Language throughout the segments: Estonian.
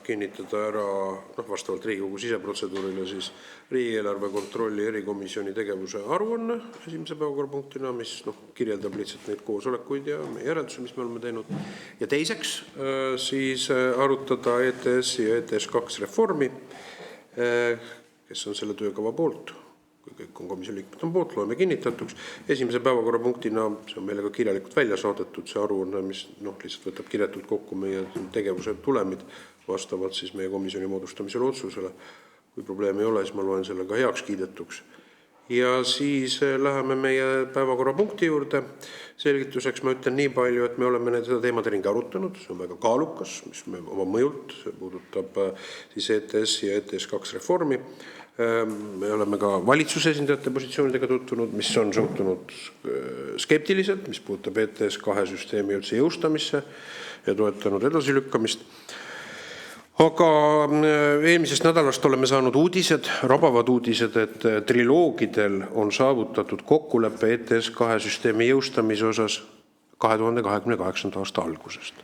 kinnitada ära vastavalt Riigikogu siseprotseduurile siis riigieelarve kontrolli erikomisjoni tegevuse aruanne esimese päevakorrapunktina, mis kirjeldab lihtsalt neid koosolekuid ja meie järeldusi, mis me oleme teinud. Ja teiseks siis arutada ETS ja ETS2 reformi, kes on selle töökava poolt. Kui kõik on komisjoni liikmed on poolt, loeme kinnitatuks. Esimese päevakorrapunktina, see on meile ka kirjalikult välja saadetud, see aruanne, mis lihtsalt võtab kirjatult kokku meie tegevuse tulemid vastavalt siis meie komisjoni moodustamisele otsusele. Kui probleemi ei ole, siis ma loen selle ka heaks kiidetuks. Ja siis läheme meie päevakorrapunkti juurde. Selgituseks ma ütlen nii palju, et me oleme seda teemade ringi arutanud. See on väga kaalukas, mis me oma mõjult, see puudutab siis ETS ja ETS2 reformi. Me oleme ka valitsuse esindajate positsioonidega tutvunud, mis on suhtunud skeptiliselt, mis puudutab ETS2 süsteemi üldse jõustamisse ja toetanud edasilükkamist. Aga eelmisest nädalast oleme saanud uudised, rabavad uudised, et triloogidel on saavutatud kokkulepe ETS2 süsteemi jõustamise osas 2028. aasta algusest,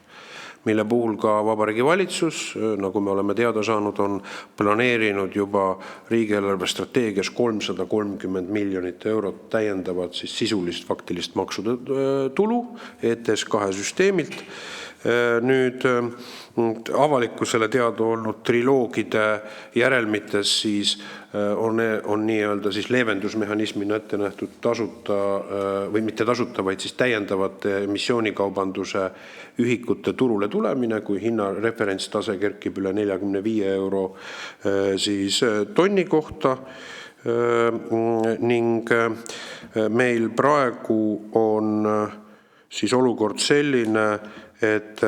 mille puhul ka Vabariigi Valitsus, nagu me oleme teada saanud, on planeerinud juba riigieelarve strateegias 330 miljonit eurot täiendavat siis sisulist faktilist maksude tulu ETS2 süsteemilt. Nüüd avalikkusele teada olnud triloogide järelmites siis on nii-öelda siis leevendusmehhanismina ette nähtud tasuta või mitte tasuta, vaid siis täiendavate emissioonikaubanduse ühikute turule tulemine, kui hinna referentstase kerkib üle 45 euro siis tonni kohta. Ning meil praegu on siis olukord selline, et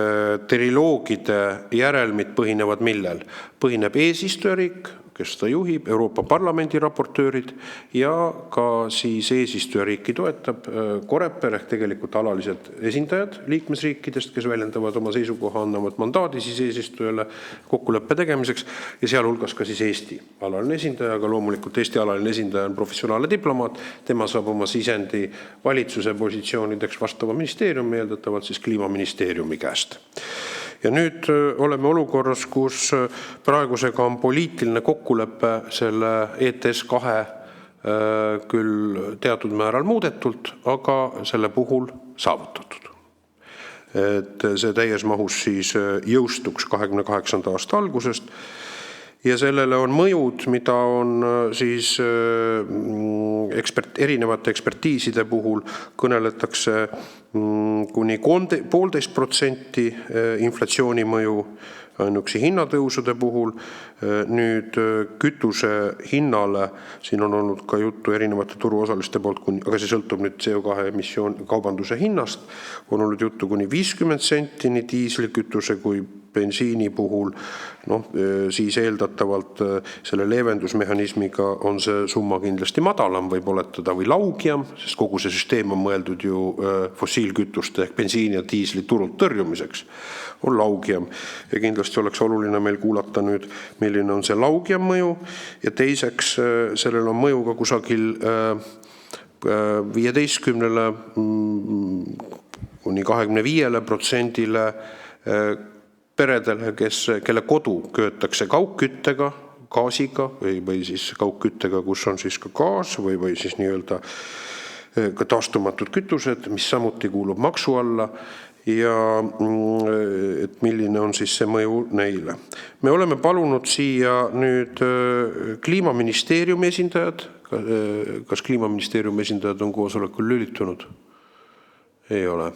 triloogide järelmid põhinevad millel? Põhineb eesistujariik, kes ta juhib, Euroopa Parlamendi raportöörid ja ka siis eesistujariiki toetab Coreper ehk tegelikult alalised esindajad liikmesriikidest, kes väljendavad oma seisukoha, annavad mandaadi siis eesistujale kokkuleppe tegemiseks ja sealhulgas ka siis Eesti alaline esindaja, aga loomulikult Eesti alaline esindaja on professionaalne diplomaat, tema saab oma sisendi valitsuse positsioonideks vastava ministeeriumi, eeldatavalt siis kliimaministeeriumi käest. Ja nüüd oleme olukorras, kus praegusega on poliitiline kokkulepe selle ETS2 küll teatud määral muudetult, aga selle puhul saavutatud. Et see täies mahus siis jõustuks 28. aasta algusest. Ja sellele on mõjud, mida on siis erinevate ekspertiiside puhul kõneletakse kuni 1,5% inflatsiooni mõju ainuüksi hinnatõusude puhul. Nüüd kütuse hinnale, siin on olnud ka juttu erinevate turuosaliste poolt, aga see sõltub nüüd CO2 emissioon kaubanduse hinnast, on olnud juttu kuni 50 senti nii diislikütuse kui bensiini puhul, siis eeldatavalt selle leevendusmehhanismiga on see summa kindlasti madalam, võib oletada või laugjam, sest kogu see süsteem on mõeldud ju fossiilkütuste ehk bensiini ja diisli turult tõrjumiseks, on laugjam. Ja kindlasti oleks oluline meil kuulata nüüd, milline on see laugjam mõju ja teiseks sellel on mõju ka kusagil 15 kuni 25% peredele, kelle kodu köetakse kaugküttega, gaasiga või siis kaugküttega, kus on siis ka gaas või siis nii-öelda ka taastumatud kütused, mis samuti kuulub maksu alla ja et milline on siis see mõju neile. Me oleme palunud siia nüüd kliimaministeeriumi esindajad. Kas kliimaministeeriumi esindajad on koosolekul lülitunud? Ei ole.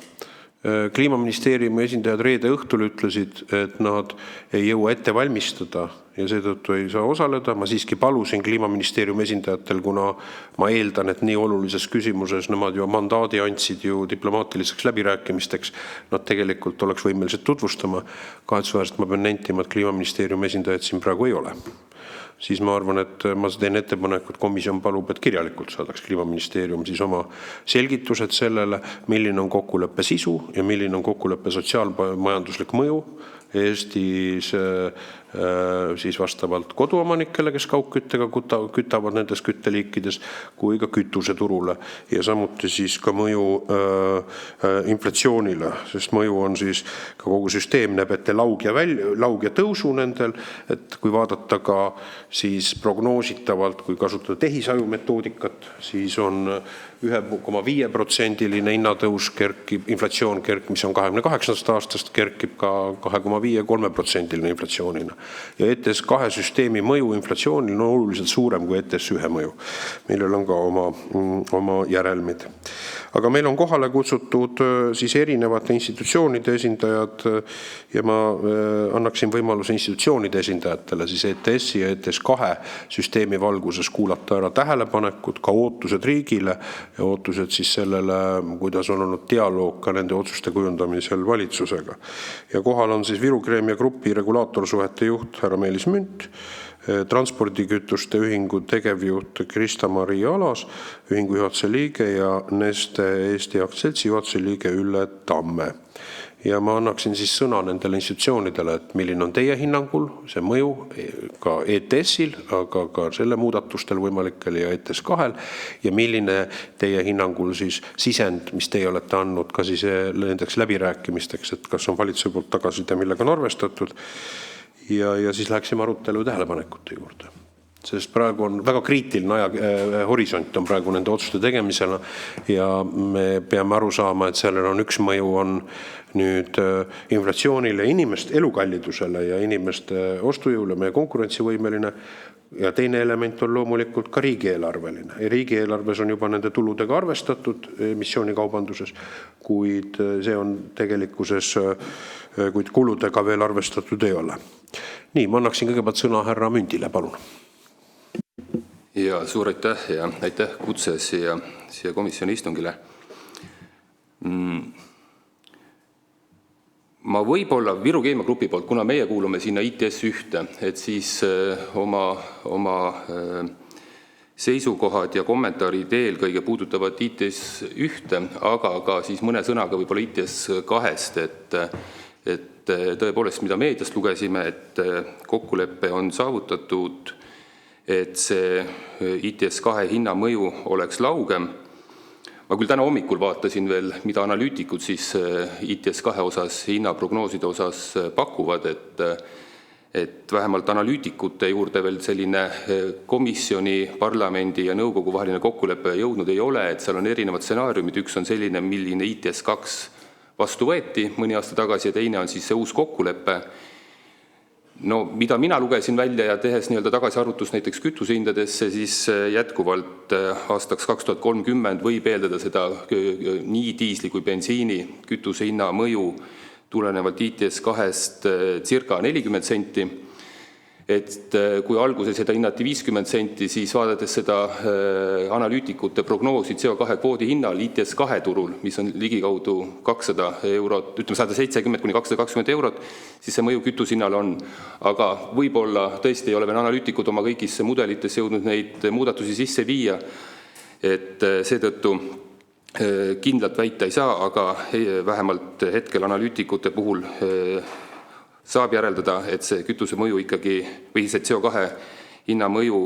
Kliimaministeeriumi esindajad reede õhtul ütlesid, et nad ei jõua ette valmistada ja seetõttu ei saa osaleda. Ma siiski palusin kliimaministeeriumi esindajatel, kuna ma eeldan, et nii olulises küsimuses nemad ju mandaadi andsid ju diplomaatiliseks läbirääkimisteks, nad tegelikult oleks võimelised tutvustama. Kahetsusväärselt ma pean nentima, et kliimaministeeriumi esindajad siin praegu ei ole. Siis ma arvan, et ma teen ettepaneku, et komisjon palub, et kirjalikult saadaks kliimaministeerium siis oma selgitused sellele, milline on kokkuleppe sisu ja milline on kokkuleppe sotsiaalmajanduslik mõju Eestis siis vastavalt koduomanikele, kes kaugküttega kütavad nendes kütteliikides, kui ka kütuseturule ja samuti siis ka mõju inflatsioonile, sest mõju on siis ka kogu süsteem näeb ette laug ja tõusu nendel, et kui vaadata ka siis prognoositavalt, kui kasutada tehisaju metoodikat, siis on 1,5%-line hinnatõus kerkib, inflatsioon mis on 28. aastast, kerkib ka 2,5–3%-line inflatsioonina. Ja ETS2 süsteemi mõju inflatsioonil on oluliselt suurem kui ETS1 mõju, millel on ka oma järelmid. Aga meil on kohale kutsutud siis erinevate institutsioonide esindajad ja ma annaksin võimaluse institutsioonide esindajatele siis ETS-i ja ETS2 süsteemi valguses kuulata ära tähelepanekud, ka ootused riigile ja ootused siis sellele, kuidas on olnud dialoog ka nende otsuste kujundamisel valitsusega. Ja kohal on siis Viru Keemia Grupi regulaatorsuhete juht härra Meelis Münt, transpordikütuste ühingu tegevjuht Krista-Mari Alas, ühingu juhatuse liige ja Neste Eesti aktsiaseltsi juhatuse liige Ülle Tamme. Ja ma annaksin siis sõna nendele institutsioonidele, et milline on teie hinnangul see mõju ka ETS-il, aga ka selle muudatustel võimalikel ja ETS2-l ja milline teie hinnangul siis sisend, mis teie olete andnud ka siis nendeks läbirääkimisteks, et kas on valitsuse poolt tagasiside, millega on arvestatud ja siis läheksime arutelu tähelepanekute juurde. Sest praegu on väga kriitiline horisont on praegu nende otsuste tegemisena ja me peame aru saama, et sellel on üks mõju on nüüd inflatsioonile, inimeste elukallidusele ja inimeste ostujõule, meie konkurentsivõimeline ja teine element on loomulikult ka riigieelarveline. Ja riigieelarves on juba nende tuludega arvestatud emissioonekaubanduses, kuid see on tegelikkuses, kuid kuludega veel arvestatud ei ole. Nii, ma annaksin kõigepealt sõna härra Mündile, palun. Ja suur aitäh ja aitäh kutse siia komisjoni istungile. Ma võib-olla Viru Keemia Grupi poolt, kuna meie kuulume sinna ITS1, et siis oma seisukohad ja kommentaarid eelkõige puudutavad ITS1, aga ka siis mõne sõnaga võib-olla ITS2, et tõepoolest, mida meediast lugesime, et kokkulepe on saavutatud, et see ITS2 hinna mõju oleks laugem. Ma küll täna hommikul vaatasin veel, mida analüütikud siis ITS2 osas, hinnaprognooside osas pakuvad, et vähemalt analüütikute juurde veel selline komisjoni, parlamendi ja nõukogu vaheline kokkulepe jõudnud ei ole, et seal on erinevad stsenaariumid, üks on selline, milline ITS2 vastu võeti mõni aasta tagasi ja teine on siis see uus kokkulepe. No, mida mina lugesin välja ja tehes tagasiarvutus näiteks kütusehindadesse, siis jätkuvalt aastaks 2030 võib eeldada seda nii diisli kui bensiini kütusehinna mõju tulenevalt ITS2-st circa 40 senti. Et kui alguses seda hinnati 50 senti, siis vaadates seda analüütikute prognoosi CO2 kvoodi hinnal ITS2 turul, mis on ligikaudu 200 eurot, ütleme 170–220 eurot, siis see mõju kütushinnal on. Aga võib-olla tõesti ei ole veel analüütikud oma kõigisse mudelitesse jõudnud neid muudatusi sisse viia, et seetõttu kindlalt väita ei saa, aga vähemalt hetkel analüütikute puhul saab järeldada, et see kütuse mõju ikkagi, või see CO2 hinna mõju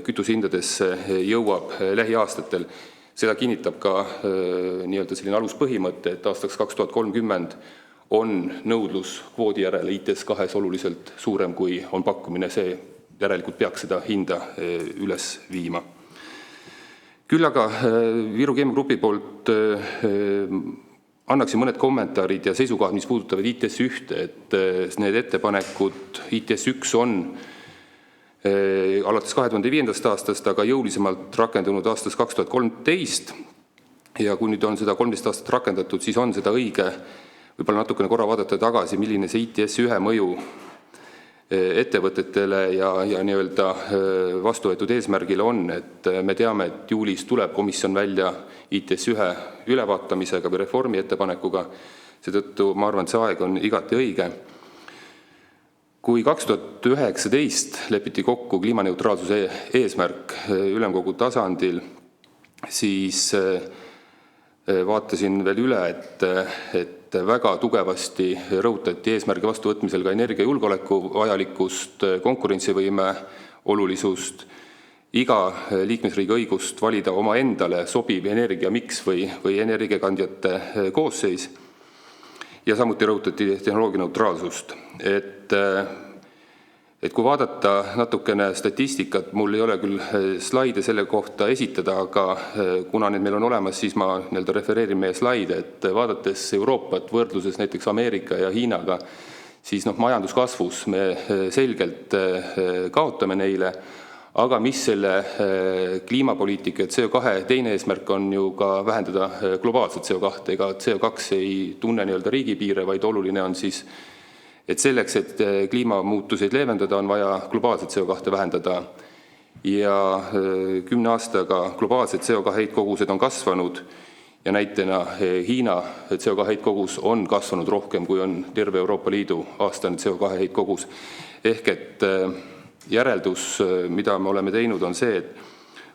kütusehindadesse jõuab lähiaastatel. Seda kinnitab ka selline aluspõhimõte, et aastaks 2030 on nõudlus kvoodi järele ITS2 oluliselt suurem, kui on pakkumine, see järelikult peaks seda hinda üles viima. Küll aga Viru Keemia Grupi poolt annaksin mõned kommentaarid ja seisukohad, mis puudutavad ITS1, et need ettepanekud ITS1 on alates 2005. aastast, aga jõulisemalt rakendunud aastast 2013. Ja kui nüüd on seda 13 aastat rakendatud, siis on seda õige võib-olla natukene korra vaadata tagasi, milline see ITS1 mõju ettevõtetele ja vastu võetud eesmärgile on, et me teame, et juulis tuleb komisjon välja ITS1 ülevaatamisega või reformi ettepanekuga, seetõttu ma arvan, et see aeg on igati õige. Kui 2019 lepiti kokku kliimaneutraalsuse eesmärk ülemkogu tasandil, siis vaatasin veel üle, et väga tugevasti rõhutati eesmärgi vastuvõtmisel ka energiajulgeoleku vajalikkust, konkurentsivõime olulisust, iga liikmesriigi õigust valida oma endale sobiv energiamiks või energiakandjate koosseis ja samuti rõhutati tehnoloogia neutraalsust. Et kui vaadata natukene statistikat, mul ei ole küll slaide selle kohta esitada, aga kuna need meil on olemas, siis ma refereerin meie slaide, et vaadates Euroopat võrdluses näiteks Ameerika ja Hiinaga, siis majanduskasvus me selgelt kaotame neile, aga mis selle kliimapoliitika ja CO2 teine eesmärk on ju ka vähendada globaalset CO2, ega CO2 ei tunne riigipiire, vaid oluline on siis et selleks, et kliimamuutuseid leevendada, on vaja globaalset CO2 vähendada. Ja 10 aastaga globaalsed CO2 heitkogused on kasvanud ja näitena Hiina CO2 heitkogus on kasvanud rohkem, kui on terve Euroopa Liidu aastane CO2 heitkogus. Ehk et järeldus, mida me oleme teinud, on see, et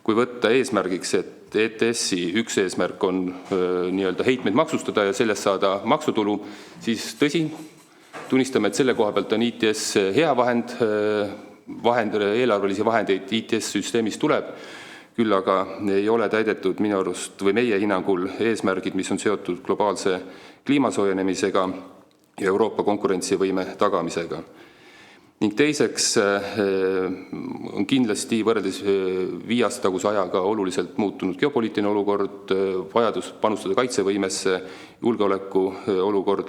kui võtta eesmärgiks, et ETS-i üks eesmärk on heitmeid maksustada ja sellest saada maksutulu, siis tõsi, tunnistame, et selle koha pealt on ITS hea eelarvelisi vahendeid ITS-süsteemis tuleb, küll aga ei ole täidetud minu arust või meie hinnangul eesmärgid, mis on seotud globaalse kliimasoojenemisega ja Euroopa konkurentsivõime tagamisega. Ning teiseks on kindlasti võrreldes 5 aasta taguse ajaga oluliselt muutunud geopoliitiline olukord, vajadus panustada kaitsevõimesse, julgeoleku olukord,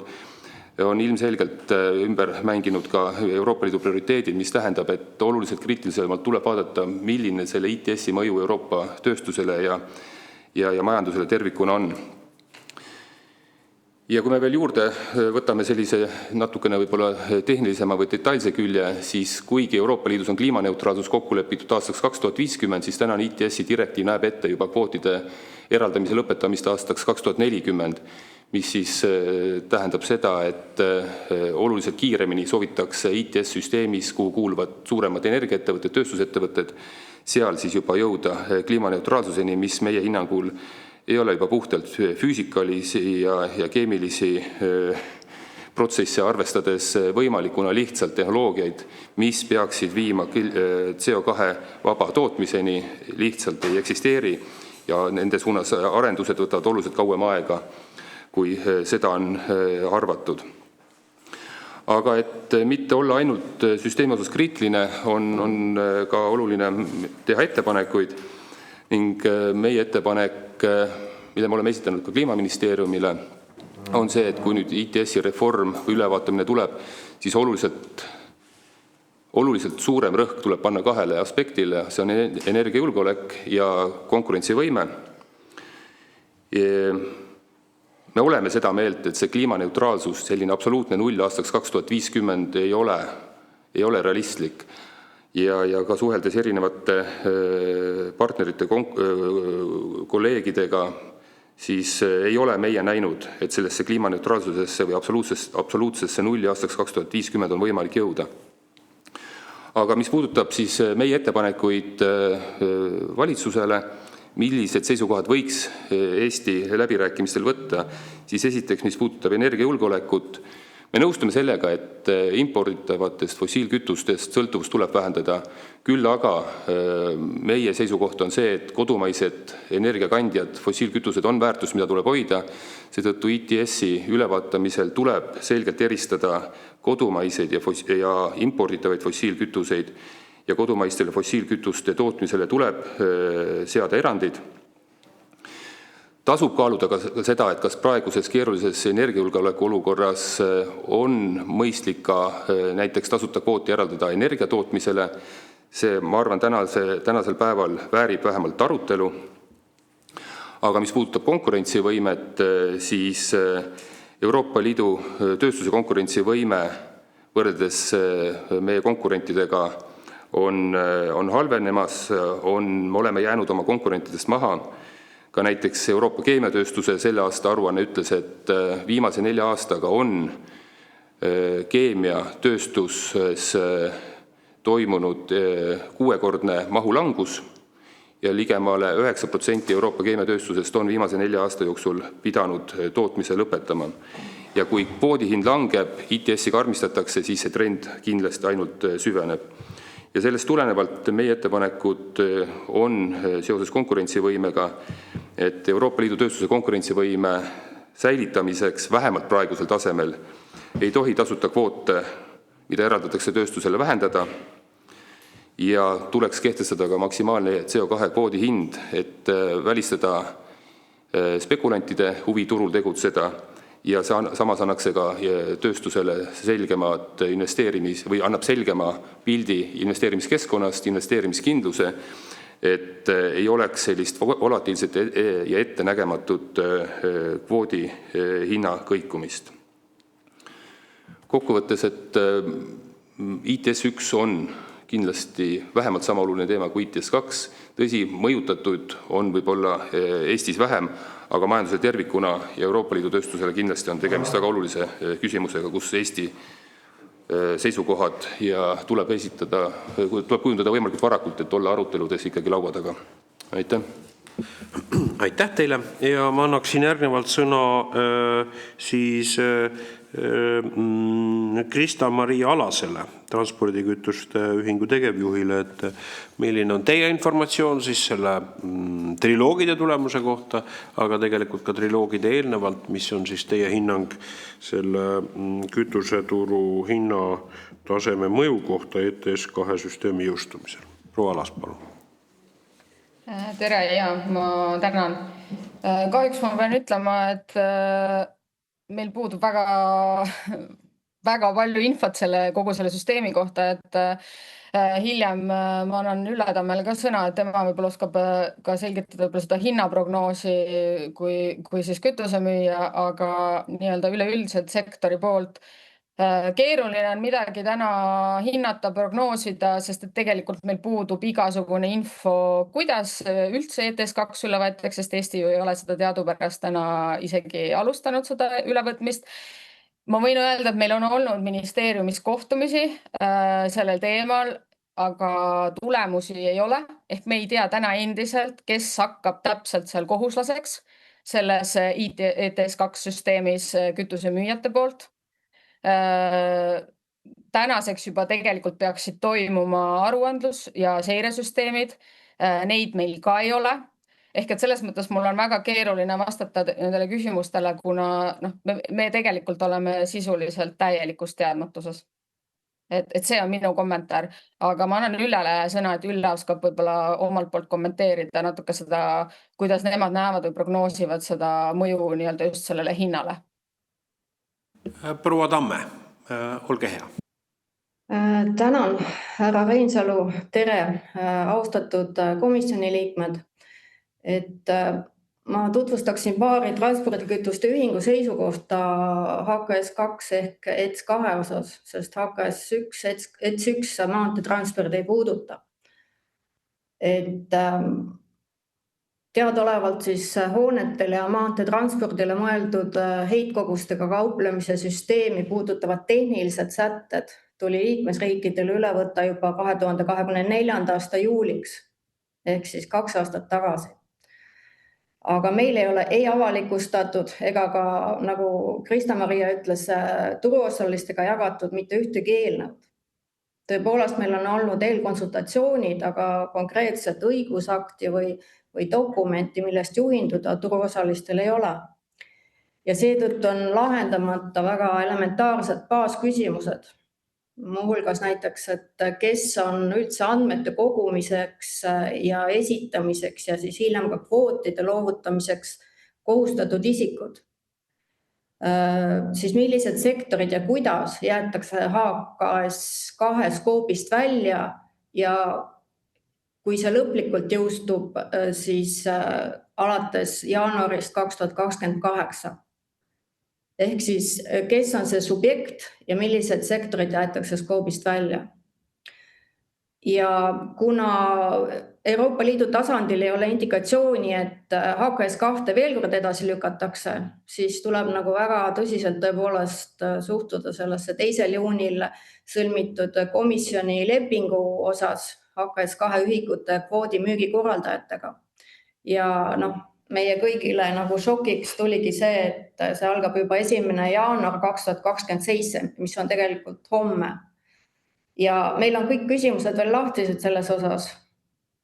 on ilmselgelt ümber mänginud ka Euroopa Liidu prioriteedid, mis tähendab, et oluliselt kriitilisemalt tuleb vaadata, milline selle ITS-i mõju Euroopa tööstusele ja majandusele tervikuna on. Ja kui me veel juurde võtame sellise natukene võib-olla tehnilisema või detailse külje, siis kuigi Euroopa Liidus on kliimaneutraalsus kokku lepitud aastaks 2050, siis tänane ITS-i direktiiv näeb ette juba kvootide eraldamise lõpetamist aastaks 2040, mis siis tähendab seda, et oluliselt kiiremini soovitakse ITS-süsteemis, kuhu kuuluvad suuremad energiaettevõtted, tööstusettevõtted, seal siis juba jõuda kliimaneutraalsuseni, mis meie hinnangul ei ole juba puhtalt füüsikalisi ja keemilisi protsesse arvestades võimalikuna lihtsalt tehnoloogiaid, mis peaksid viima CO2 vaba tootmiseni, lihtsalt ei eksisteeri ja nende suunas arendused võtavad oluliselt kauem aega, kui seda on arvatud. Aga et mitte olla ainult süsteemi osas kriitiline, on ka oluline teha ettepanekuid ning meie ettepanek, mille me oleme esitanud ka Kliimaministeeriumile, on see, et kui nüüd ITS-i reform või ülevaatamine tuleb, siis oluliselt suurem rõhk tuleb panna 2 aspektile, see on energiajulgeolek ja konkurentsivõime. Me oleme seda meelt, et see kliimaneutraalsus, selline absoluutne 0 aastaks 2050 ei ole realistlik. Ja ka suheldes erinevate partnerite, kolleegidega, siis ei ole meie näinud, et sellesse kliimaneutraalsusesse või absoluutsesse 0 aastaks 2050 on võimalik jõuda. Aga mis puudutab siis meie ettepanekuid valitsusele, millised seisukohad võiks Eesti läbirääkimistel võtta, siis esiteks, mis puudutab energiajulgeolekut, me nõustume sellega, et imporditavatest fossiilkütustest sõltuvust tuleb vähendada, küll aga meie seisukoht on see, et kodumaised energiakandjad, fossiilkütused on väärtus, mida tuleb hoida, seetõttu ITS-i ülevaatamisel tuleb selgelt eristada kodumaiseid ja imporditavaid fossiilkütuseid ja kodumaistele fossiilkütuste tootmisele tuleb seada erandid. Tasub kaaluda ka seda, et kas praeguses keerulises energiajulgeoleku olukorras on mõistlik ka näiteks tasuta kvooti eraldada energiatootmisele. See, ma arvan, tänasel päeval väärib vähemalt arutelu. Aga mis puudutab konkurentsivõimet, siis Euroopa Liidu tööstuse konkurentsivõime võrreldes meie konkurentidega on halvenemas, me oleme jäänud oma konkurentidest maha. Ka näiteks Euroopa keemiatööstuse selle aasta aruanne ütles, et viimase 4 aastaga on keemiatööstuses toimunud 6-kordne mahulangus ja ligemale 9% Euroopa keemiatööstusest on viimase 4 aasta jooksul pidanud tootmise lõpetama. ja kui kvoodihind langeb, ITS-i karmistatakse, siis see trend kindlasti ainult süveneb. Ja sellest tulenevalt meie ettepanekud on seoses konkurentsivõimega, et Euroopa Liidu tööstuse konkurentsivõime säilitamiseks vähemalt praegusel tasemel ei tohi tasuta kvoote, mida eraldatakse tööstusele, vähendada ja tuleks kehtestada ka maksimaalne CO2 kvoodi hind, et välistada spekulantide huvi turul tegutseda ja samas annaks see ka tööstusele selgemad või annab selgema pildi investeerimiskeskkonnast, investeerimiskindluse, et ei oleks sellist volatiilset ja ettenägematut kvoodi hinna kõikumist. Kokkuvõttes, et ITS1 on kindlasti vähemalt sama oluline teema kui ITS2. Tõsi, mõjutatud on võib-olla Eestis vähem, aga majanduse tervikuna ja Euroopa Liidu tööstusele kindlasti on tegemist väga olulise küsimusega, kus Eesti seisukohad ja tuleb kujundada võimalikult varakult, et olla aruteludes ikkagi laua taga. Aitäh! Aitäh teile ja ma annaksin järgnevalt sõna siis Krista-Maria Alasele, transpordikütuste ühingu tegevjuhile, et milline on teie informatsioon siis selle triloogide tulemuse kohta, aga tegelikult ka triloogide eelnevalt, mis on siis teie hinnang selle kütuseturu hinna taseme mõju kohta ETS2 süsteemi jõustumisel. Proua Alas, palun. Tere ja ma tänan. Kahjuks ma pean ütlema, et meil puudub väga palju infot kogu selle süsteemi kohta, et hiljem ma annan Ülle Tammele ka sõna, et tema võib-olla oskab ka selgitada seda hinnaprognoosi kui siis kütusemüüja, aga nii-öelda üleüldiselt sektori poolt. Keeruline on midagi täna hinnata, prognoosida, sest et tegelikult meil puudub igasugune info, kuidas üldse ETS2 üle võetakse, sest Eesti ju ei ole seda teadupärast täna isegi alustanud seda ülevõtmist. Ma võin öelda, et meil on olnud ministeeriumis kohtumisi sellel teemal, aga tulemusi ei ole. Ehk me ei tea täna endiselt, kes hakkab täpselt seal kohuslaseks selles ETS2 süsteemis kütusemüüjate poolt. Tänaseks juba tegelikult peaksid toimuma aruandlus ja seiresüsteemid. Neid meil ka ei ole. Ehk et selles mõttes mul on väga keeruline vastata nendele küsimustele, kuna me tegelikult oleme sisuliselt täielikus teadmatuses. Et see on minu kommentaar, aga ma annan Üllele sõna, et Ülle oskab võib-olla omalt poolt kommenteerida natuke seda, kuidas nemad näevad või prognoosivad seda mõju nii-öelda just sellele hinnale. Proua Tamme, olge hea. Tänan, härra Reinsalu, tere, austatud komisjoni liikmed. Et ma tutvustaksin paari transpordikütuste ühingu seisukohta HKS2 ehk ETS2 osas, sest ETS1 maanteetranspordi ei puuduta. Et teadaolevalt siis hoonetele ja maanteetranspordile mõeldud heitkogustega kauplemise süsteemi puudutavad tehnilised sätted tuli liikmesriikidele üle võtta juba 2024. aasta juuliks, ehk siis 2 aastat tagasi. Aga meil ei ole avalikustatud ega ka, nagu Krista-Maria ütles, turuosalistega jagatud mitte ühtegi eelnõud. Tõepoolest, meil on olnud eelkonsultatsioonid, aga konkreetset õigusakti või dokumenti, millest juhinduda turuosalistel ei ole. Ja seetõttu on lahendamata väga elementaarsed baasküsimused. Muuhulgas näiteks, et kes on üldse andmete kogumiseks ja esitamiseks ja siis hiljem ka kvootide loovutamiseks kohustatud isikud. Siis millised sektorid ja kuidas jäetakse HKS2 skoobist välja ja kui see lõplikult jõustub, siis alates jaanuarist 2028. Ehk siis, kes on see subjekt ja millised sektorid jäetakse skoobist välja. Ja kuna Euroopa Liidu tasandil ei ole indikatsiooni, et HKS2 veel kord edasi lükatakse, siis tuleb väga tõsiselt tõepoolest suhtuda sellesse 2. juunil sõlmitud komisjoni lepingu osas HKS2 ühikute kvoodi müügi korraldajatega. Ja meie kõigile nagu šokiks tuligi see, et see algab juba 1. jaanuar 2027, mis on tegelikult homme. Ja meil on kõik küsimused veel lahtised selles osas.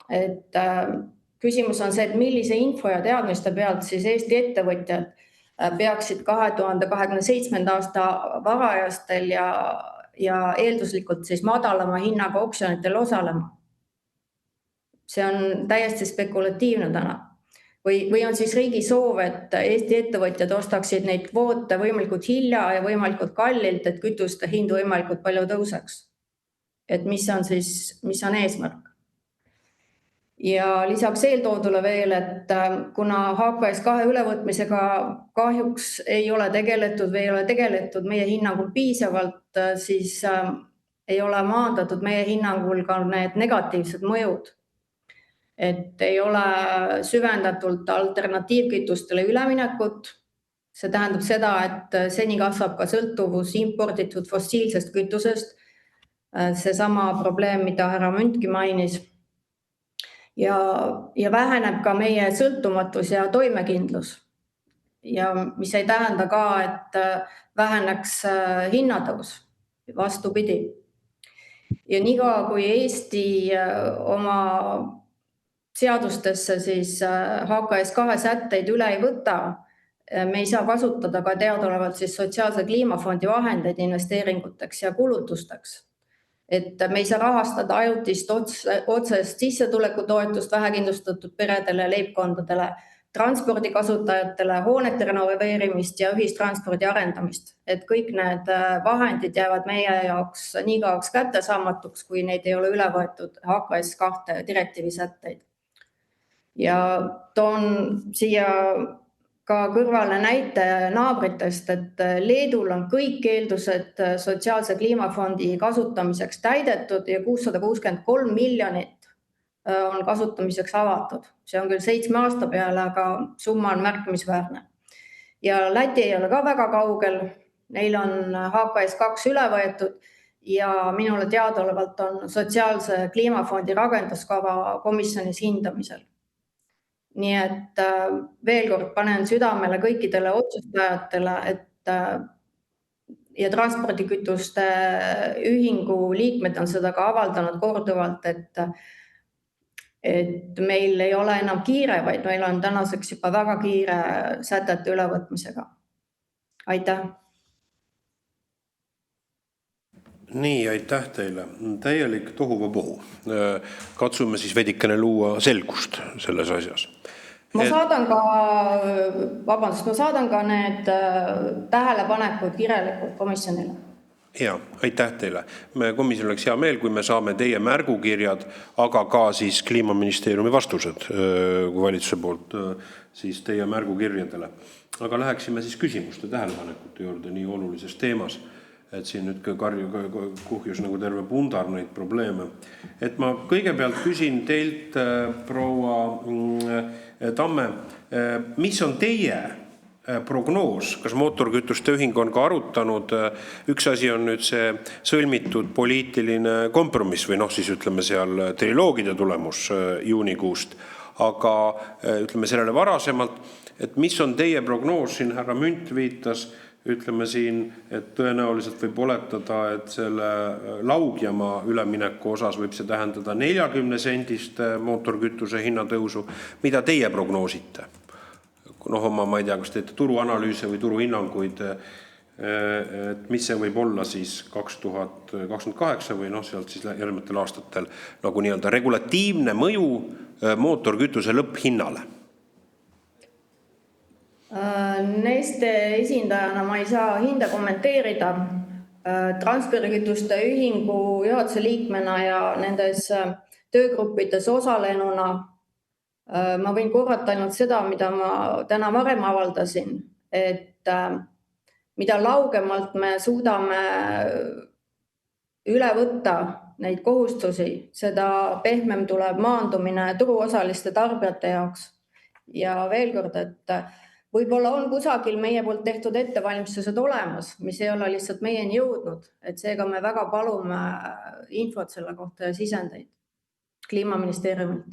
Et küsimus on see, et millise info ja teadmiste pealt siis Eesti ettevõtjad peaksid 2027. aasta varajastel ja eelduslikult siis madalama hinnaga oksjonitel osalema. See on täiesti spekulatiivne täna. Või on siis riigi soov, et Eesti ettevõtjad ostaksid neid kvoote võimalikult hilja ja võimalikult kallilt, et kütuste hind võimalikult palju tõuseks. Et mis on eesmärk. Ja lisaks eeltoodule veel, et kuna HKS2 ülevõtmisega kahjuks ei ole tegeletud meie hinnangul piisavalt, siis ei ole maandatud meie hinnangul ka need negatiivsed mõjud. Et ei ole süvendatult alternatiivkütustele üleminekut. See tähendab seda, et seni kasvab ka sõltuvus imporditud fossiilsest kütusest. Seesama probleem, mida härra Müntki mainis. Ja väheneb ka meie sõltumatus ja toimekindlus. Ja mis ei tähenda ka, et väheneks hinnatõus, vastupidi. Ja niikaua, kui Eesti oma seadustesse siis HKS2 sätteid üle ei võta, me ei saa kasutada ka teadaolevalt siis sotsiaalse kliimafondi vahendeid investeeringuteks ja kulutusteks. Et me ei saa rahastada ajutist otsest sissetulekutoetust vähekindlustatud peredele, leibkondadele, transpordikasutajatele, hoonete renoveerimist ja ühistranspordi arendamist. Et kõik need vahendid jäävad meie jaoks nii kauaks kättesaamatuks, kui neid ei ole üle võetud HKS2 direktiivi sätteid. Ja toon siia ka kõrvale näite naabritest, et Leedul on kõik eeldused sotsiaalse kliimafondi kasutamiseks täidetud ja 663 miljonit on kasutamiseks avatud. See on küll 7 aasta peale, aga summa on märkimisväärne. Ja Läti ei ole ka väga kaugel. Neil on HKS2 üle võetud ja minule teadaolevalt on sotsiaalse kliimafondi rakenduskava komisjonis hindamisel. Nii et veel kord panen südamele kõikidele otsustajatele, et ja transpordikütuste ühingu liikmed on seda ka avaldanud korduvalt, et meil ei ole enam kiire, vaid meil on tänaseks juba väga kiire sätete ülevõtmisega. Aitäh! Nii, aitäh teile. Täielik tohuvabohu. Katsume siis veidikene luua selgust selles asjas. Ma saadan ka need tähelepanekud kirjalikult komisjonile. Ja, aitäh teile. Komisjon oleks hea meel, kui me saame teie märgukirjad, aga ka siis Kliimaministeeriumi vastused kui valitsuse poolt siis teie märgukirjadele. Aga läheksime siis küsimuste tähelepanekute juurde nii olulises teemas. Et siin nüüd kuhjus nagu terve pundar neid probleeme. Et ma kõigepealt küsin teilt, proua Tamme, mis on teie prognoos, kas mootorkütuste ühing on ka arutanud, üks asi on nüüd see sõlmitud poliitiline kompromiss või siis ütleme seal triloogide tulemus juunikuust, aga ütleme sellele varasemalt, et mis on teie prognoos, siin härra Münt viitas, ütleme siin, et tõenäoliselt võib oletada, et selle laugjama ülemineku osas võib see tähendada 40 sendist mootorkütuse hinnatõusu. Mida teie prognoosite? Ma ei tea, kas teete turuanalüüse või turuhinnanguid, et mis see võib olla siis 2028 või sealt siis järgnevatel aastatel nagu nii-öelda regulatiivne mõju mootorkütuse lõpphinnale? Neste esindajana ma ei saa hinda kommenteerida. Transpordikütuste ühingu juhatuse liikmena ja nendes töögruppides osalenuna ma võin korrata ainult seda, mida ma täna varem avaldasin, et mida laugemalt me suudame üle võtta neid kohustusi, seda pehmem tuleb maandumine turuosaliste tarbijate jaoks. Ja veel kord, et võib-olla on kusagil meie poolt tehtud ettevalmistused olemas, mis ei ole lihtsalt meieni jõudnud, et seega me väga palume infot selle kohta ja sisendeid Kliimaministeeriumilt.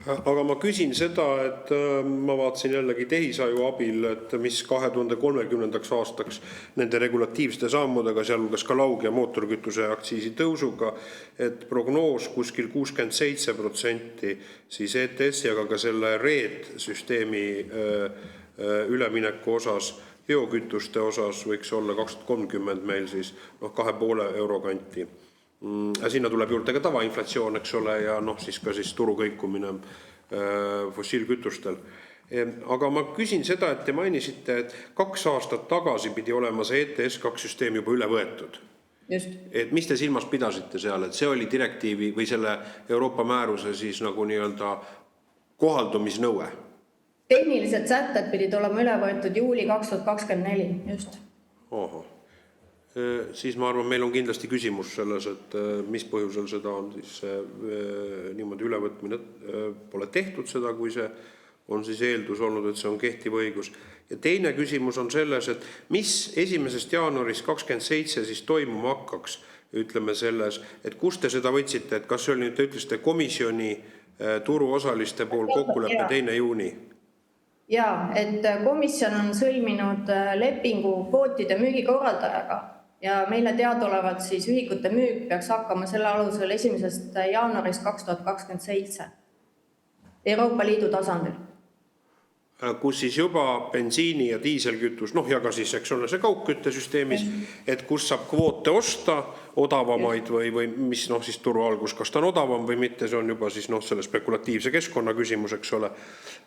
Aga ma küsin seda, et ma vaatasin jällegi tehisaju abil, et mis 2030. aastaks nende regulatiivsete sammudega, sealhulgas ka laug- ja mootorkütuse aktsiisi tõusuga, et prognoos kuskil 67% siis ETS-i, aga ka selle RED-süsteemi ülemineku osas, biokütuste osas võiks olla 2030 meil siis 2,5 euro kanti. Sinna tuleb juurde ka tavainflatsioon, eks ole, ja siis ka siis turu kõikumine fossiilkütustel. Aga ma küsin seda, et te mainisite, et 2 aastat tagasi pidi olema see ETS2 süsteem juba üle võetud. Just. Et mis te silmas pidasite seal, et see oli direktiivi või selle Euroopa määruse siis nagu nii-öelda kohaldumisnõue? Tehnilised sätted pidid olema üle võetud juuli 2024, just. Oho. Siis ma arvan, meil on kindlasti küsimus selles, et mis põhjusel seda on siis niimoodi ülevõtmine pole tehtud seda, kui see on siis eeldus olnud, et see on kehtiv õigus. Ja teine küsimus on selles, et mis 1. jaanuarist 2027 siis toimuma hakkaks, ütleme selles, et kus te seda võtsite, et kas see oli nüüd, te ütlesite komisjoni turuosaliste pool kokkuleppe 2. juuni? Jaa, et komisjon on sõlminud lepingu kvootide müügikorraldajaga ja meile teadaolevalt siis ühikute müük peaks hakkama selle alusel 1. jaanuarist 2027 Euroopa Liidu tasandil. Kus siis juba bensiini ja diiselkütus, ja ka siis, eks ole, see kaugküttesüsteemis, et kus saab kvoote osta odavamaid või mis siis turu algus, kas ta on odavam või mitte, see on juba siis selle spekulatiivse keskkonna küsimus, eks ole.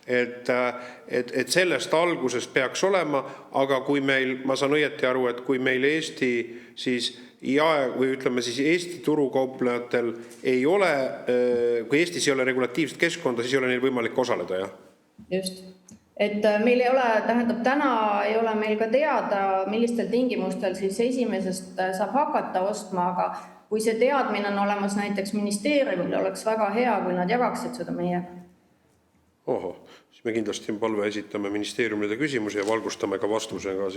Et sellest algusest peaks olema, aga kui meil, ma saan õieti aru, et kui meil Eesti siis või ütleme siis Eesti turukauplejatel ei ole, kui Eestis ei ole regulatiivset keskkonda, siis ei ole neil võimalik osaleda, jah? Just. Et meil ei ole, täna ei ole meil ka teada, millistel tingimustel siis esimesest saab hakata ostma, aga kui see teadmine on olemas näiteks ministeeriumil, oleks väga hea, kui nad jagaksid seda meiega. Oho, siis me kindlasti palve esitame ministeeriumile küsimusi ja valgustame ka vastusega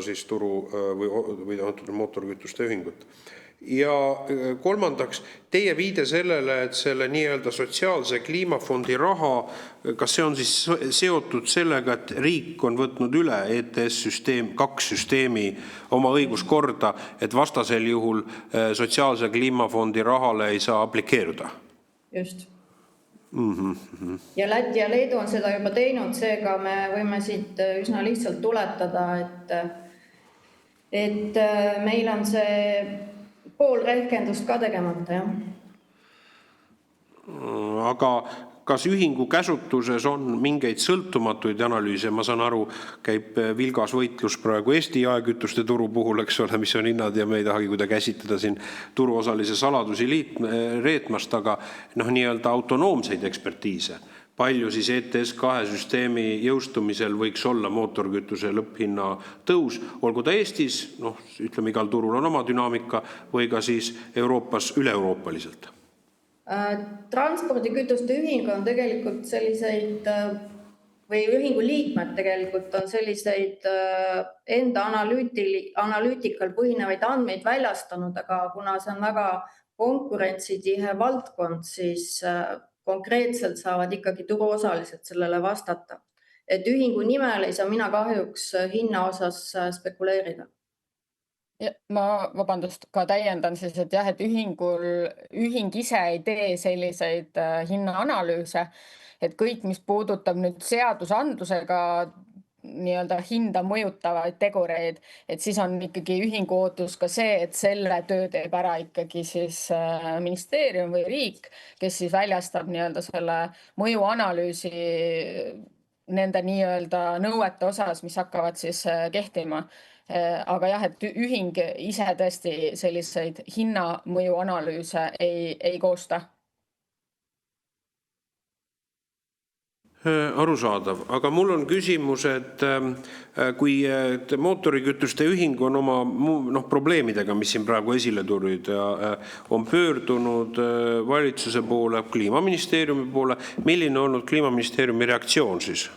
siis turu või mootorkütuste ühingut. Ja kolmandaks, teie viide sellele, et selle nii-öelda sotsiaalse kliimafondi raha, kas see on siis seotud sellega, et riik on võtnud üle ETS-süsteem, 2 süsteemi oma õiguskorda, et vastasel juhul sotsiaalse kliimafondi rahale ei saa aplikeeruda? Just. Ja Läti ja Leedu on seda juba teinud, seega me võime siit üsna lihtsalt tuletada, et meil on see pool rehkendust ka tegemata, jah. Aga kas ühingu käsutuses on mingeid sõltumatuid analüüse? Ma saan aru, käib vilgas võitlus praegu Eesti jaekütuste turu puhul, eks ole, mis on hinnad ja me ei tahagi kuida käsitleda siin turuosalise saladusi reetmast, aga nii-öelda autonoomseid ekspertiise. Palju siis ETS2 süsteemi jõustumisel võiks olla mootorkütuse lõpphinna tõus, olgu ta Eestis, ütleme igal turul on oma dünaamika, või ka siis Euroopas üle-euroopaliselt? Transpordikütuste ühing on tegelikult selliseid, või ühingu liikmed tegelikult on selliseid enda analüütikal põhinevaid andmeid väljastanud, aga kuna see on väga konkurentsitihe valdkond, siis konkreetselt saavad ikkagi turuosalised sellele vastata. Et ühingu nimel ei saa mina kahjuks hinna osas spekuleerida. Ja, ma vabandust ka täiendan siis, et jah, et ühing ise ei tee selliseid hinnaanalüüse, et kõik, mis puudutab nüüd seadusandlusega nii-öelda hinda mõjutavaid tegureid, et siis on ikkagi ühingu ootus ka see, et selle töö teeb ära ikkagi siis ministeerium või riik, kes siis väljastab nii-öelda selle mõjuanalüüsi nende nii-öelda nõuete osas, mis hakkavad siis kehtima. Aga jah, et ühing ise tõesti selliseid hinnamõjuanalüüse ei koosta. Arusaadav, aga mul on küsimus, et kui mootorikütuste ühing on oma probleemidega, mis siin praegu esile tulid, on pöördunud valitsuse poole, kliimaministeeriumi poole, milline on olnud kliimaministeeriumi reaktsioon siis?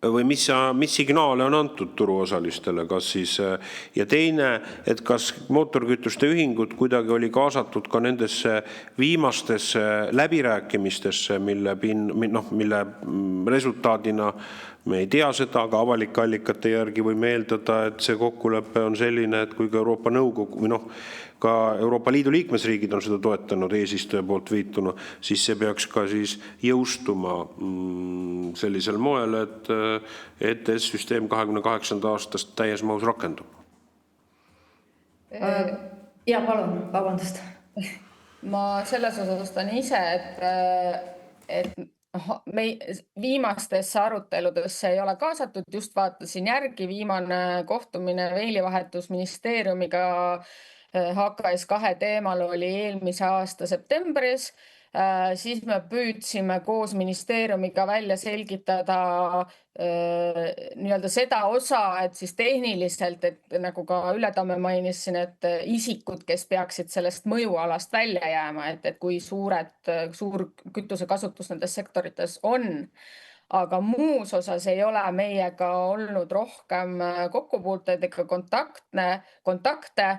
või mis signaale on antud turuosalistele, kas siis, ja teine, et kas mootorikütuste ühingud kuidagi oli kaasatud ka nendesse viimastesse läbirääkimistesse, mille resultaadina me ei tea seda, aga avalike allikate järgi võime eeldada, et see kokkulepe on selline, et kui ka Euroopa Nõukogu või ka Euroopa Liidu liikmesriigid on seda toetanud eesistuja poolt viituna, siis see peaks ka siis jõustuma sellisel moel, et ETS-süsteem 28. aastast täies mahus rakendub. Ja palun, vabandust. Ma selles osastan ise, et viimastesse aruteludesse ei ole kaasatud, just vaatasin järgi, viimane kohtumine meilivahetus ministeeriumiga HKS2 teemal oli eelmise aasta septembris, siis me püüdsime koos ministeeriumiga välja selgitada nii-öelda seda osa, et siis tehniliselt, et nagu ka Ülle Tamme mainis siin, et isikud, kes peaksid sellest mõjualast välja jääma, et kui suur kütuse kasutus nendes sektorites on, aga muus osas ei ole meiega olnud rohkem kokkupuuteid ega kontakte.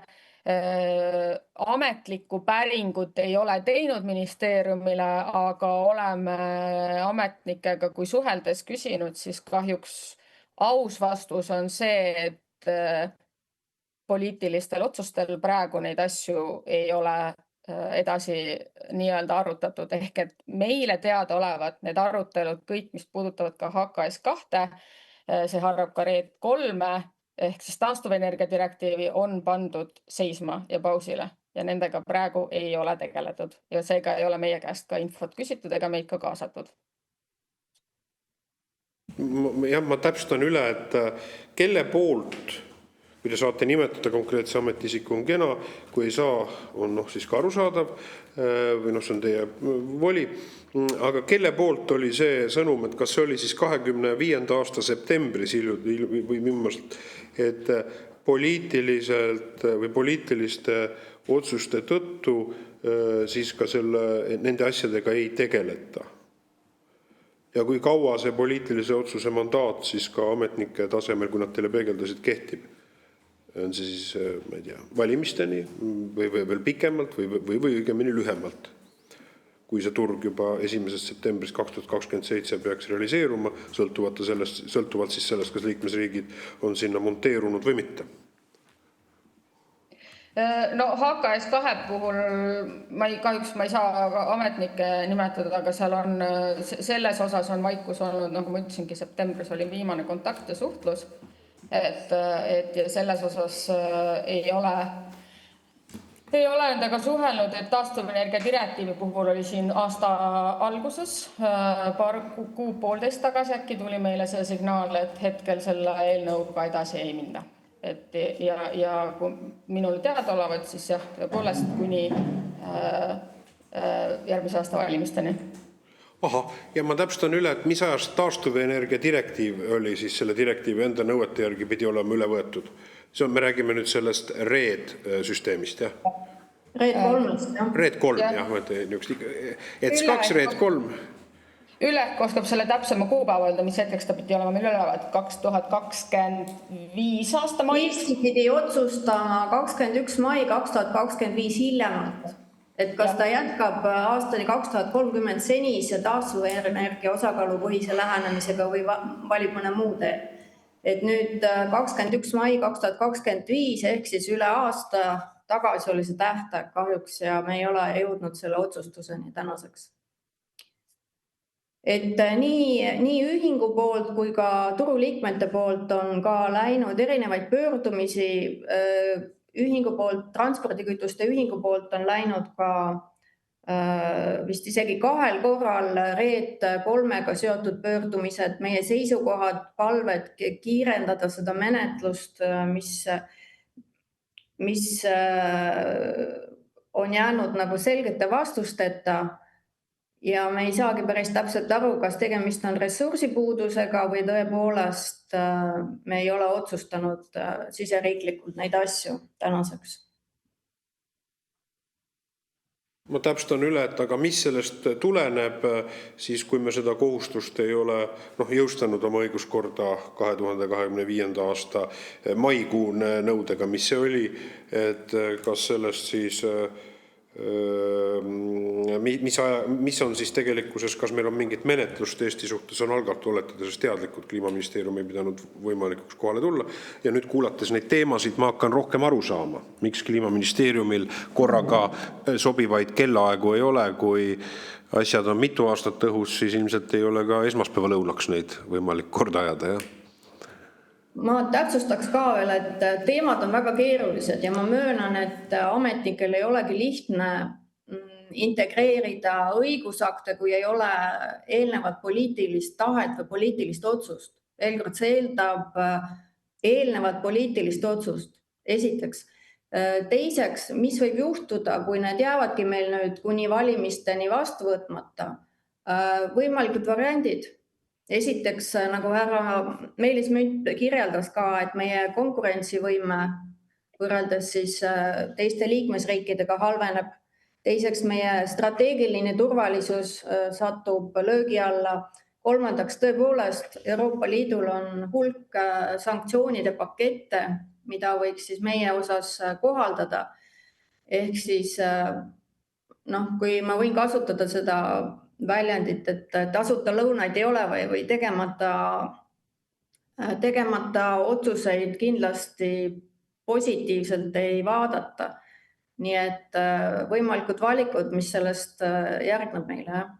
Ametlikku päringut ei ole teinud ministeeriumile, aga oleme ametnikega, kui suheldes küsinud, siis kahjuks aus vastus on see, et poliitilistel otsustel praegu neid asju ei ole edasi nii-öelda arutatud, ehk et meile teada olevat need arutelud kõik, mis puudutavad ka HKS2, see haarab ka RED 3, ehk siis taastuvenergia direktiivi on pandud seisma ja pausile ja nendega praegu ei ole tegeletud ja seega ei ole meie käest ka infot küsitud ega meid ka kaasatud. Ma täpsustan üle, et kelle poolt, kui te saate nimetada konkreetse ametiisiku, on kena, kui ei saa, on siis ka arusaadav või see on teie voli, aga kelle poolt oli see sõnum, et kas see oli siis 25. aasta septembris või viimast, et poliitiliselt või poliitiliste otsuste tõttu siis ka nende asjadega ei tegeleta. Ja kui kaua see poliitilise otsuse mandaat siis ka ametnike tasemel, kui nad teile peegeldasid, kehtib? On see siis, ma ei tea, valimisteni või veel pikemalt või õigemini lühemalt, kui see turg juba 1. septembris 2027 peaks realiseeruma, sõltuvalt siis sellest, kas liikmesriigid on sinna monteerunud või mitte. No HKS2 puhul kahjuks ma ei saa ametnikke nimetada, aga seal on, selles osas on vaikus olnud, nagu ma ütlesingi, septembris oli viimane kontakt ja suhtlus, et ja selles osas ei ole nendega suhelnud, et taastuvenergia direktiivi puhul oli siin aasta alguses, paar poolteist tagasi äkki tuli meile see signaal, et hetkel selle eelnõuga edasi ei minda. Ja kui minule teada olevat, siis jah, tõepoolest kuni järgmise aasta valimisteni. Aha, ja ma täpsustan üle, et mis ajast taastuvenergia direktiiv oli siis selle direktiivi enda nõuete järgi pidi olema üle võetud? Me räägime nüüd sellest RED-süsteemist, jah? RED 3-st, jah. RED 3, jah. ETS2, RED 3. Ülek oskab selle täpsema kuupäeva öelda, mis hetkeks ta pidi olema meil ülevad 2025 aasta mais. Eesti pidi otsustama 21. mai 2025 hiljemalt, et kas ta jätkab aastani 2030 senise taastuvenergia osakaalupõhise lähenemisega või valib mõne muu tee. Et nüüd 21. mai 2025 ehk siis üle aasta tagasi oli see tähtaeg kahjuks ja me ei ole jõudnud selle otsustuseni tänaseks. Et nii ühingu poolt kui ka turuliikmete poolt on ka läinud erinevaid pöördumisi. Ühingu poolt, transpordikütuste ühingu poolt on läinud ka vist isegi 2 korral RED 3-ga seotud pöördumised, meie seisukohad, palved kiirendada seda menetlust, mis on jäänud nagu selgete vastusteta. Ja me ei saagi päris täpselt aru, kas tegemist on ressursipuudusega või tõepoolest me ei ole otsustanud siseriiklikult neid asju tänaseks. Ma täpstan üle, et aga mis sellest tuleneb siis, kui me seda kohustust ei ole jõustanud oma õiguskorda 2025. aasta maikuu nõudega, mis see oli, et kas sellest siis mis on siis tegelikkuses, kas meil on mingit menetlust Eesti suhtes on algatatud, olete te sellest teadlikud, Kliimaministeerium ei pidanud võimalikuks kohale tulla ja nüüd kuulates neid teemasid ma hakkan rohkem aru saama, miks Kliimaministeeriumil korraga sobivaid kellaaegu ei ole, kui asjad on mitu aastat õhus, siis ilmselt ei ole ka esmaspäeva lõunaks neid võimalik korda ajada, jah? Ma täpsustaks ka veel, et teemad on väga keerulised ja ma möönan, et ametnikel ei olegi lihtne integreerida õigusakte, kui ei ole eelnevat poliitilist tahet või poliitilist otsust. Veel kord, see eeldab eelnevat poliitilist otsust. Esiteks. Teiseks, mis võib juhtuda, kui need jäävadki meil nüüd kuni valimisteni vastu võtmata? Võimalikud variandid. Esiteks, nagu härra Meelis Münt kirjeldas ka, et meie konkurentsivõime võrreldes siis teiste liikmesriikidega halveneb. Teiseks, meie strateegiline turvalisus satub löögi alla. Kolmandaks, tõepoolest, Euroopa Liidul on hulk sanktsioonide pakette, mida võiks siis meie osas kohaldada. Ehk siis, kui ma võin kasutada seda väljendit, et tasuta lõunaid ei ole või tegemata otsuseid kindlasti positiivselt ei vaadata. Nii et võimalikud valikud, mis sellest järgneb meile.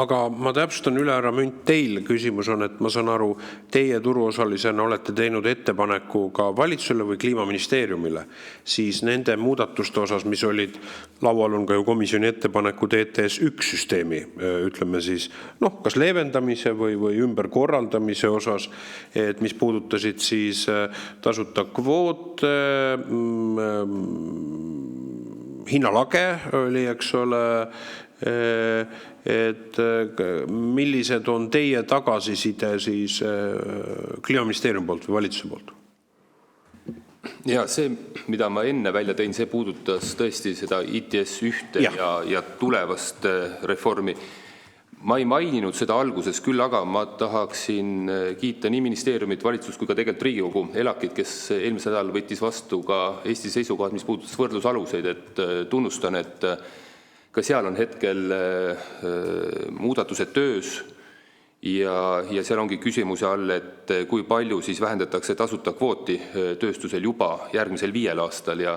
Aga ma täpsustan üle, härra Münt, teil küsimus on, et ma saan aru, teie turuosalisena olete teinud ettepaneku ka valitsusele või Kliimaministeeriumile, siis nende muudatuste osas, mis olid, laual on ka ju komisjoni ettepaneku ETS1 süsteemi, ütleme siis, kas leevendamise või ümberkorraldamise osas, et mis puudutasid siis tasuta kvoot, hinnalage oli, eks ole, et millised on teie tagasiside siis Kliimaministeeriumi poolt või valitsuse poolt? Ja see, mida ma enne välja tõin, see puudutas tõesti seda ITS1 ja tulevast reformi. Ma ei maininud seda alguses, küll aga ma tahaksin kiita nii ministeeriumit, valitsust kui ka tegelikult Riigikogu ELAK-it, kes eelmisel nädalal võttis vastu ka Eesti seisukohad, mis puudutas võrdlusaluseid, et tunnustan, et ka seal on hetkel muudatused töös ja seal ongi küsimuse all, et kui palju siis vähendatakse tasuta kvooti tööstusel juba järgmisel 5 aastal ja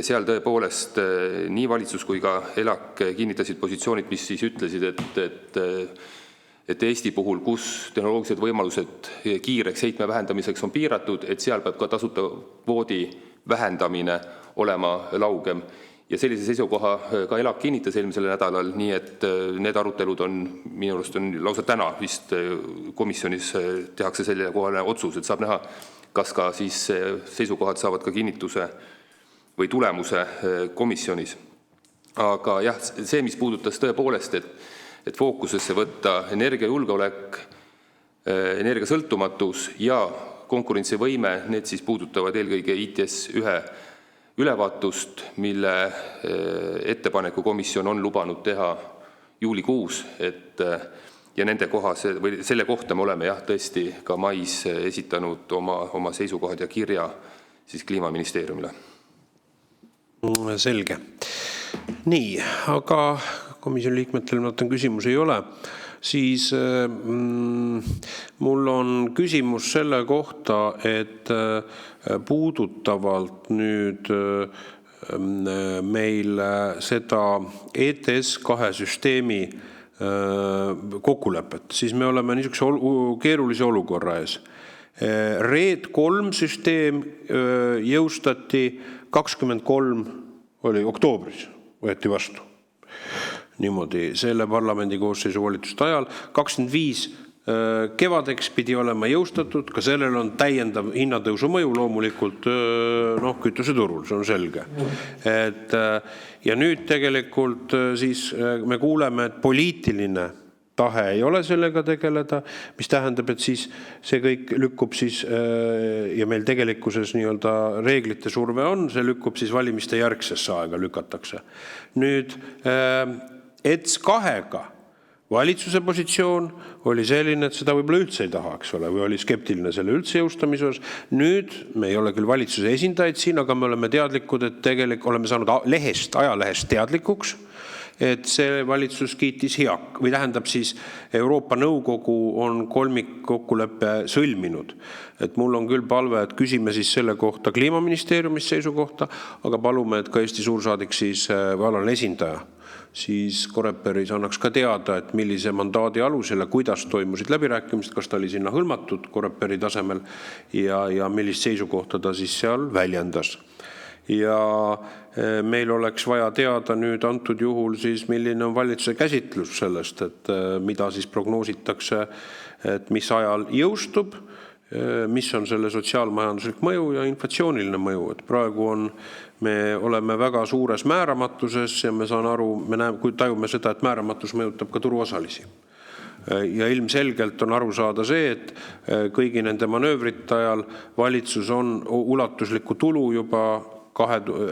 seal tõepoolest nii valitsus kui ka ELAK kinnitasid positsioonid, mis siis ütlesid, et Eesti puhul, kus tehnoloogilised võimalused kiireks heitme vähendamiseks on piiratud, et seal peab ka tasuta kvoodi vähendamine olema laugem. Ja sellise seisukoha ka ELAK kinnitas eelmisel nädalal, nii et need arutelud on minu arust on lausa täna vist komisjonis tehakse selle kohale otsus, et saab näha, kas ka siis seisukohad saavad ka kinnituse või tulemuse komisjonis. Aga jah, see, mis puudutas tõepoolest, et fookusesse võtta energiajulgeolek, energiasõltumatus ja konkurentsivõime, need siis puudutavad eelkõige ITS1 ülevaatust, mille ettepaneku komisjon on lubanud teha juulikuus, ja nende või selle kohta me oleme tõesti ka mais esitanud oma seisukohad ja kirja siis Kliimaministeeriumile. Selge. Nii, aga komisjoni liikmetel küsimusi ei ole. Siis mul on küsimus selle kohta, et puudutavalt nüüd meil seda ETS2 süsteemi kokkulepet, siis me oleme niisuguse keerulise olukorra ees. RED 3 süsteem jõustati 23 oli oktoobris, võeti vastu. Niimoodi selle parlamendi koosseisu volituste ajal 25 kevadeks pidi olema jõustatud, ka sellel on täiendav hinnatõusu mõju loomulikult kütuseturul, see on selge. Ja nüüd tegelikult siis me kuuleme, et poliitiline tahe ei ole sellega tegeleda, mis tähendab, et siis see kõik lükkub siis ja meil tegelikkuses nii-öelda reeglite surve on, see lükkub siis valimiste järgsesse aega lükatakse. Nüüd ETS2-ga valitsuse positsioon oli selline, et seda võib-olla üldse ei taha, eks ole, või oli skeptiline selle üldse jõustamise osas. Nüüd me ei ole küll valitsuse esindajaid siin, aga me oleme teadlikud, et oleme saanud ajalehest teadlikuks, et see valitsus kiitis heak, või tähendab siis Euroopa Nõukogu on kolmikkokkuleppe sõlminud. Et mul on küll palve, et küsime siis selle kohta Kliimaministeeriumis seisukohta, aga palume, et ka Eesti suursaadik siis alaline esindaja siis Coreperis annaks ka teada, et millise mandaadi alusel ja kuidas toimusid läbirääkimised, kas ta oli sinna hõlmatud Coreperi tasemel ja millist seisukohta ta siis seal väljendas. Ja meil oleks vaja teada nüüd antud juhul siis, milline on valitsuse käsitlus sellest, et mida siis prognoositakse, et mis ajal jõustub, mis on selle sotsiaalmajanduslik mõju ja inflatsiooniline mõju. Et praegu me oleme väga suures määramatuses ja me saan aru, kui tajume seda, et määramatus mõjutab ka turuosalisi. Ja ilmselgelt on aru saada see, et kõigi nende manöövrite ajal valitsus on ulatuslikku tulu juba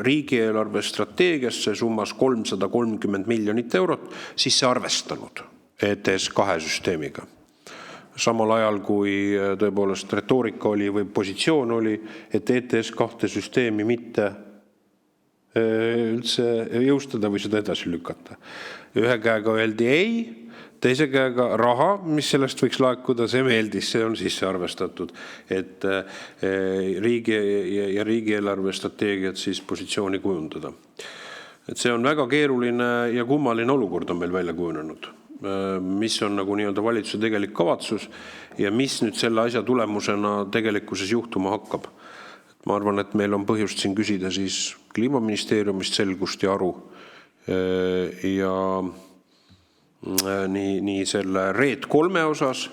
riigieelarve strateegiasse summas 330 miljonit eurot sisse arvestanud ETS2 süsteemiga. Samal ajal, kui tõepoolest retoorika oli või positsioon oli, et ETS2 süsteemi mitte üldse jõustada või seda edasi lükata. Ühe käega öeldi ei, teise käega raha, mis sellest võiks laekuda, see meeldis, see on sisse arvestatud, et riigieelarve strateegiat siis positsiooni kujundada. Et see on väga keeruline ja kummaline olukord on meil välja kujunenud, mis on nagu nii-öelda valitsuse tegelik kavatsus ja mis nüüd selle asja tulemusena tegelikkuses juhtuma hakkab. Ma arvan, et meil on põhjust siin küsida siis Kliimaministeeriumist selgust ja aru ja nii selle RED 3 osas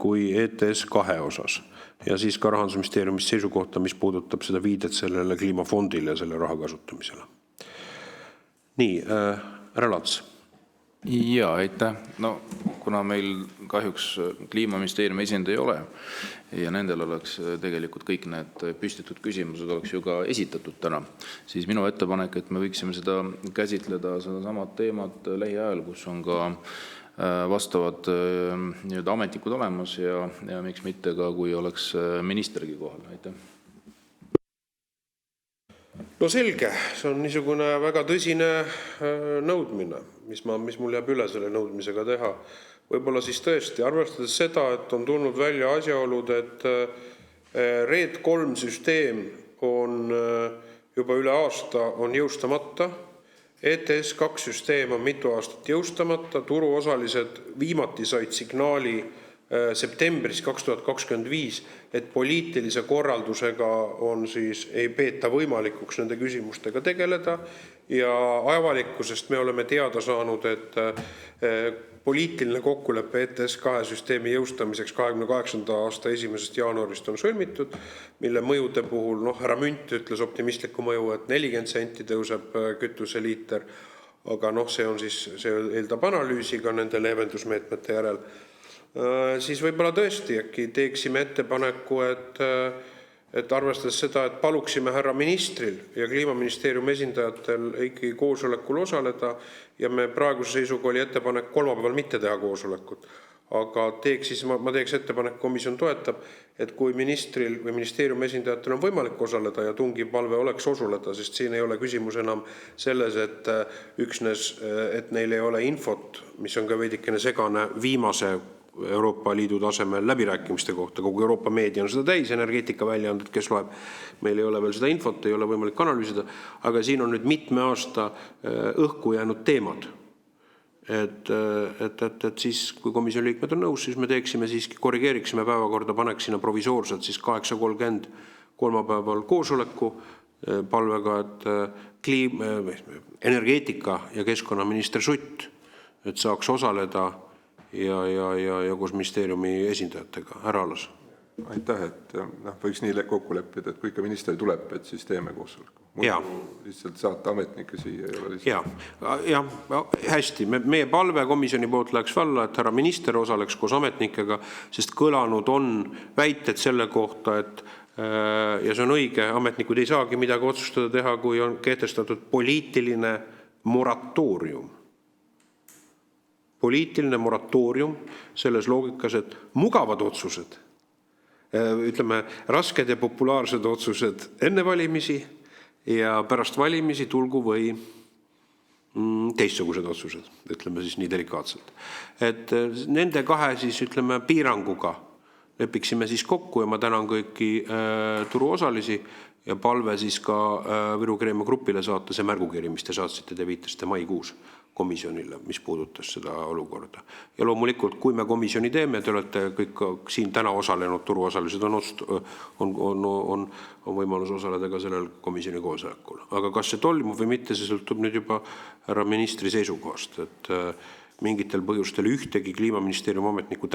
kui ETS2 osas ja siis ka Rahandusministeeriumist seisukohta, mis puudutab seda viidet sellele kliimafondile ja selle raha kasutamisele. Nii, härra Laats. Jaa, aitäh. No, kuna meil kahjuks Kliimaministeeriumi esindaja ei ole ja nendel oleks tegelikult kõik need püstitud küsimused oleks ju ka esitatud täna, siis minu ettepanek, et me võiksime seda käsitleda seda samad teemad lähiajal, kus on ka vastavad nii-öelda ametnikud olemas ja miks mitte ka, kui oleks ministergi kohal. Aitäh. No selge, see on niisugune väga tõsine nõudmine, mis mul jääb üle selle nõudmisega teha. Võib-olla siis tõesti, arvestades seda, et on tulnud välja asjaolud, et RED 3 süsteem on juba üle aasta on jõustamata, ETS2 süsteem on mitu aastat jõustamata, turuosalised viimati said signaali septembris 2025, et poliitilise korraldusega on siis, ei peeta võimalikuks nende küsimustega tegeleda ja avalikkusest me oleme teada saanud, et poliitiline kokkulepe ETS2 süsteemi jõustamiseks 28. aasta 1. jaanuarist on sõlmitud, mille mõjude puhul, härra Münt ütles optimistliku mõju, et 40 senti tõuseb kütuseliiter, aga see on siis, see eeldab analüüsiga nende leevendusmeetmete järel. Siis võib-olla tõesti äkki teeksime ettepaneku, et arvestades seda, et paluksime härra ministril ja Kliimaministeeriumi esindajatel ikkagi koosolekul osaleda ja me praeguse seisuga oli ettepanek kolmapäeval mitte teha koosolekut. Aga ma teeks ettepanek, komisjon toetab, et kui ministril või ministeeriumi esindajatel on võimalik osaleda ja tungiv palve oleks osaleda, sest siin ei ole küsimus enam selles, et üksnes, et neil ei ole infot, mis on ka veidikene segane viimase Euroopa Liidu tasemel läbirääkimiste kohta, kogu Euroopa meedia on seda täis, energeetika väljaanded, kes loeb, meil ei ole veel seda infot, ei ole võimalik analüüsida, aga siin on nüüd mitme aasta õhku jäänud teemad. Et siis, kui komisjoni liikmed on nõus, siis me teeksime siiski, korrigeeriksime päevakorda, paneksime provisoorselt siis 8.30 kolmapäeval koosoleku palvega, et energeetika ja keskkonnaminister Sutt, et saaks osaleda ja koos ministeeriumi esindajatega. Härra Alas. Aitäh, et võiks nii kokku leppida, et kui ikka minister tuleb, et siis teeme koosoleku. Lihtsalt saata ametnikke siia ei ole lihtsalt. Ja, hästi. Meie palve komisjoni poolt läheks valla, et härra minister osaleks koos ametnikega, sest kõlanud on väited selle kohta, et ja see on õige, ametnikud ei saagi midagi otsustada teha, kui on kehtestatud poliitiline moratoorium. Poliitiline moratoorium selles loogikas, et mugavad otsused, ütleme, rasked ja populaarsed otsused enne valimisi ja pärast valimisi tulgu või teistsugused otsused, ütleme siis nii delikaatselt. Et nende kahe siis, ütleme, piiranguga lepiksime siis kokku ja ma tänan kõiki turuosalisi ja palve siis ka Viru Kreemia grupile saata see märgukiri, mis te saatsite, te viitasite maikuus komisjonile, mis puudutas seda olukorda. Ja loomulikult, kui me komisjoni teeme, te olete kõik siin täna osalenud turuosalised, on võimalus osaleda ka sellel komisjoni koosolekul. Aga kas see toimub või mitte, see sõltub nüüd juba härra ministri seisukohast, et mingitel põhjustel ühtegi Kliimaministeeriumi ametniku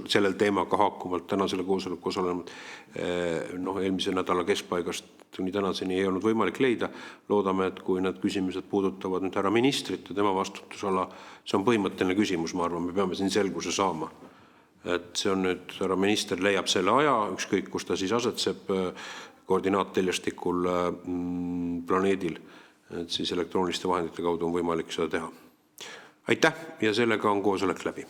sellel teemaga haakuvalt tänasele koosoleku osalenud eelmise nädala keskpaigast kuni tänaseni ei olnud võimalik leida. Loodame, et kui need küsimused puudutavad nüüd härra ministrit ja tema vastutusala, see on põhimõtteline küsimus, ma arvan, me peame siin selguse saama. Et see on nüüd, härra minister leiab selle aja, ükskõik kus ta siis asetseb koordinaatteljastikul planeedil, et siis elektrooniliste vahendite kaudu on võimalik seda teha. Aitäh ja sellega on koosolek läbi.